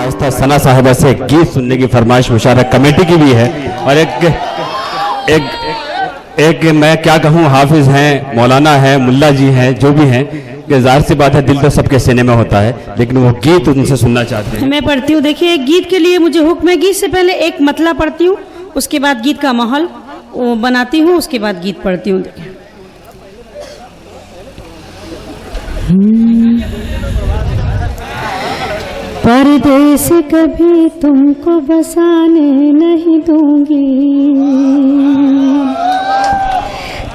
आस्था सना साहिबा से गीत सुनने की फरमाइश मुशारक कमेटी की भी है। और एक मैं क्या कहूँ, हाफिज हैं, मौलाना है, मुल्ला जी हैं, जो भी हैं, कि ज़ाहिर सी बात है दिल तो सबके सीने में होता है, लेकिन वो गीत उनसे सुनना चाहते हैं। मैं पढ़ती हूँ। देखिए, एक गीत के लिए मुझे हुक्म है। गीत से पहले एक मतला पढ़ती हूँ, उसके बाद गीत का माहौल वो बनाती हूँ, उसके बाद गीत पढ़ती हूँ। परदेस कभी तुमको बसाने नहीं दूंगी,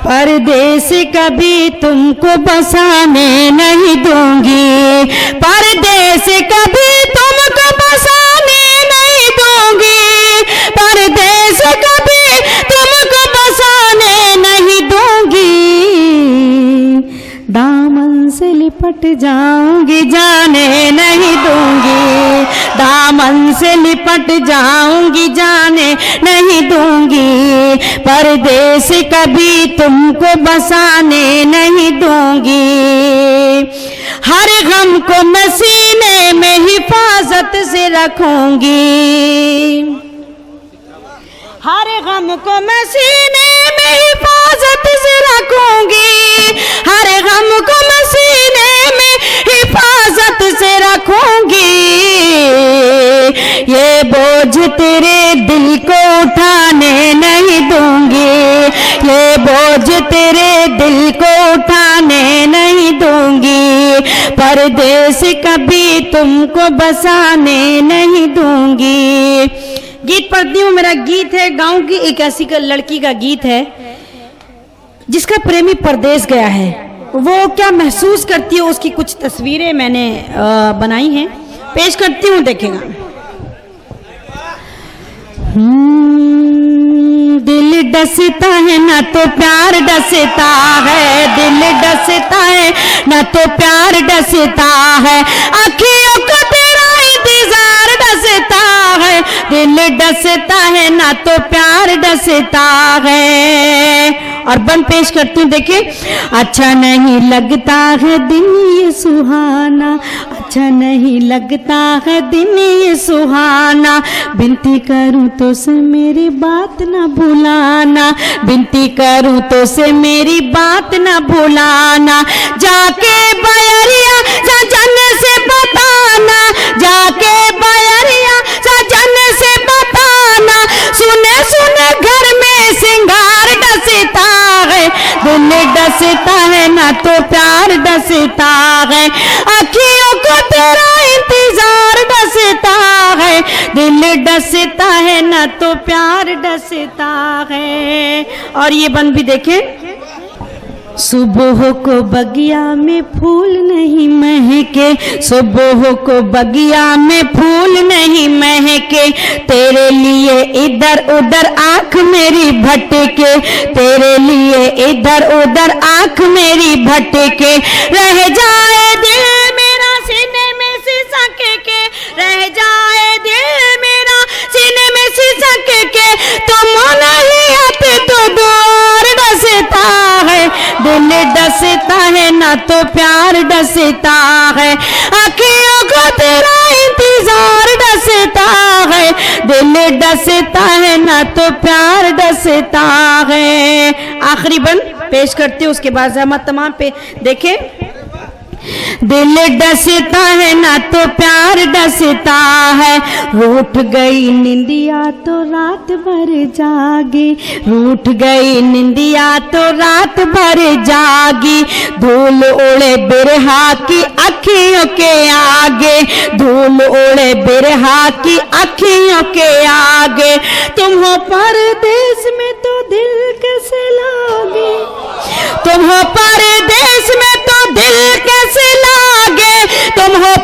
परदेस कभी तुमको बसाने नहीं दूंगी, परदेस कभी तुमको बसाने नहीं दूंगी, परदेस कभी तुमको बसाने नहीं दूंगी, दामन से लिपट जाऊंगी जाने नहीं दूंगी, दामन से लिपट जाऊंगी जाने नहीं दूंगी, परदेस कभी तुमको बसाने नहीं दूंगी, हर गम को मैं सीने में हिफाजत से रखूंगी, हर गम को मैं सीने में हिफाजत से रखूंगी, हर गम को मैं सीने में हिफाजत से रखूंगी, ये बोझ तेरे दिल को उठाने नहीं दूंगी, ये बोझ तेरे दिल को उठाने नहीं दूंगी, परदेस कभी तुमको बसाने नहीं दूंगी। गीत पढ़ती हूँ। मेरा गीत है गांव की एक ऐसी लड़की का गीत है जिसका प्रेमी परदेश गया है। वो क्या महसूस करती है, उसकी कुछ तस्वीरें मैंने बनाई हैं, पेश करती हूँ, देखेगा। दिल डसता है ना तो प्यार डसता है, दिल डसता है ना तो प्यार डसता है, अखियों को तेरा इंतजार डसता है, दिल डसता है ना तो प्यार डसता है। और बन पेश करती हूँ, देखिए। अच्छा नहीं लगता है दिन ये सुहाना, अच्छा नहीं लगता है दिन ये सुहाना, बिनती करूँ तो से मेरी बात ना भुलाना, बिनती करूँ तो से मेरी बात ना भुलाना, जाके बयरिया सजन से बताना, जाके बयरिया सजन से बताना, सुने सुने घर में सिंगार डसता है, दिल डसता है ना तो प्यार डसता है, अखियों को तेरा इंतजार डसता है, दिल डसता है ना तो प्यार डसता है। और ये बन भी देखें। सुबह को बगिया में फूल नहीं महके, सुबह को बगिया में फूल नहीं महके, तेरे लिए इधर उधर आंख मेरी भटके, तेरे लिए इधर उधर आंख मेरी भटके, रह जाए दिल मेरा सीने में सिसक के, रह जाए दिल मेरा सीने में सिसक के, तुम नहीं आते तो द्वार डसता है, दिल डसता है ना तो प्यार डसता है, अखियों को तेरा इंतजार डसता है, दिल डसता है ना तो प्यार डसता है। आखिरी बंद पेश करती हूँ, उसके बाद जहमत तमाम पे देखें। दिल डसता है ना तो प्यार डसता है, रूठ गई निंदिया तो रात भर जागी, रूठ गई निंदिया तो रात भर जागी, धूल उड़े बिरहा की अखियों के आगे, धूल उड़े बिरहा की अखियों के आगे, तुम हो परदेश में तो दिल कैसे लागे, तुम हो परदेश में तो दिल कैसे लागे, तुम हो